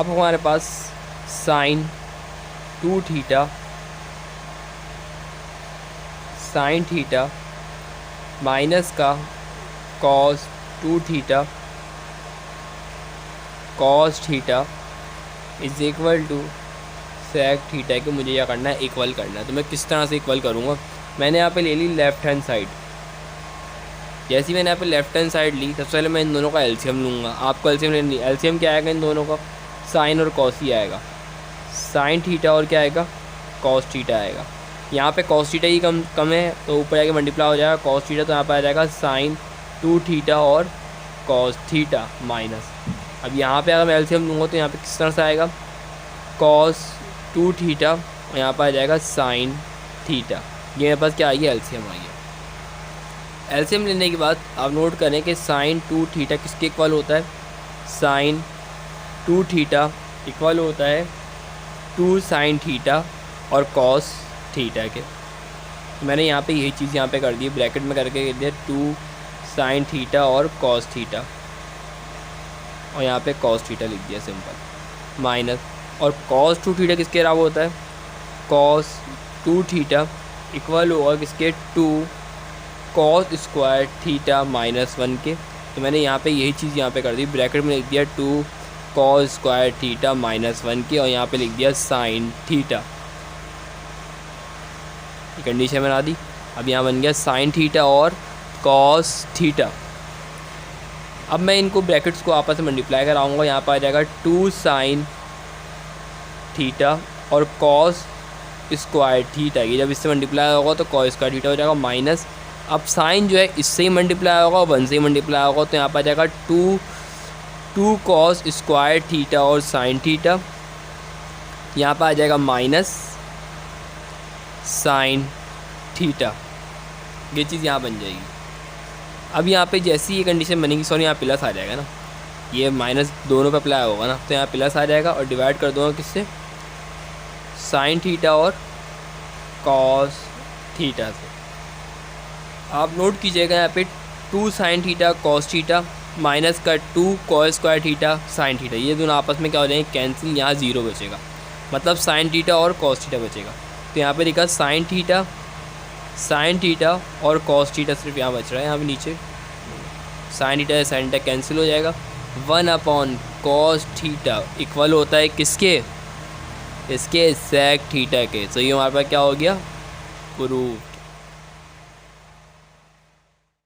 अब हमारे पास sine 2 theta sine theta minus का cos 2 theta cos theta is equal to sec theta कि मुझे क्या करना है, इक्वल करना है। तो मैं किस तरह से इक्वल करूँगा, मैंने यहाँ पे ले ली लेफ़्ट हैंड साइड। जैसे मैंने यहाँ पे लेफ्ट हैंड साइड ली, सबसे पहले मैं इन दोनों का एलसीएम लूँगा। आपको एलसीएम लेनी, एलसीएम क्या आएगा इन दोनों का, साइन और कॉस ही आएगा। साइन थीटा और क्या आएगा, कॉस थीटा आएगा। यहाँ पे कॉस थीटा ही कम है तो ऊपर जाके मल्टीप्लाई हो जाएगा कॉस थीटा, तो यहाँ पर आ जाएगा साइन 2 थीटा और कॉस थीटा माइनस। अब यहाँ पे अगर मैं एलसीएम लूँगा तो यहाँ पे किस तरह से आएगा, कॉस 2 थीटा और यहाँ पर आ जाएगा साइन थीटा। ये मेरे पास क्या आई है, एलसीएम आई है। एलसीएम लेने के बाद आप नोट करें कि साइन 2 थीटा किसके इक्वल होता है, साइन 2 थीटा इक्वल होता है 2 साइन थीटा और कॉस थीटा के। तो मैंने यहाँ पे यही चीज़ यहाँ पे कर दी, ब्रैकेट में करके दिया 2 साइन थीटा और कॉस थीटा, और यहाँ पे कॉस थीटा लिख दिया सिंपल, माइनस। और कॉस 2 थीटा किसके बराबर होता है, कॉस 2 थीटा इक्वल होगा किसके, 2 कॉस स्क्वायर थीटा माइनस 1 के। तो मैंने यहाँ पे यही चीज़ यहाँ पे कर दी, ब्रैकेट में लिख दिया 2 कॉस स्क्वायर थीटा माइनस 1 के, और यहाँ पे लिख दिया साइन थीटा। कंडीशन बना दी। अब यहाँ बन गया साइन थीटा और कॉस थीटा। अब मैं इनको ब्रैकेट्स को आपस में मल्टीप्लाई कराऊंगा, यहाँ पर आ जाएगा 2 साइन थीटा और कॉस स्क्वायर थीटा। ये जब इससे मल्टीप्लाई होगा तो कॉस स्क्वायर थीटा हो जाएगा माइनस। अब साइन जो है इससे ही मल्टीप्लाई होगा और 1 से ही मल्टीप्लाई होगा, तो यहाँ पर आ जाएगा 2 कॉस स्क्वायर थीटा और साइन थीटा। यहाँ पर आ जाएगा माइनस साइन थीटा। ये चीज़ यहाँ बन जाएगी। अब यहाँ पे जैसी ये कंडीशन बनेगी, सॉरी यहाँ प्लस आ जाएगा ना, ये माइनस दोनों पे अप्लाई होगा ना, तो यहाँ प्लस आ जाएगा और डिवाइड कर दूँगा किससे, साइन थीटा और कॉस थीटा से। आप नोट कीजिएगा यहाँ पे 2 sine theta cos theta minus का 2 cos square theta sine theta, ये दोनों आपस में क्या हो जाएंगे, कैंसिल। यहाँ 0 बचेगा, मतलब साइन थीटा और कॉस थीटा बचेगा। तो यहाँ पे लिखा साइन थीटा और कॉस थीटा सिर्फ यहाँ बच रहा है। यहाँ पे नीचे साइन थीटा कैंसिल हो जाएगा। 1 कॉस थीटा इक्वल होता है किसके, इसके सेक थीटा के। तो ये हमारे पास क्या हो गया, प्रूफ।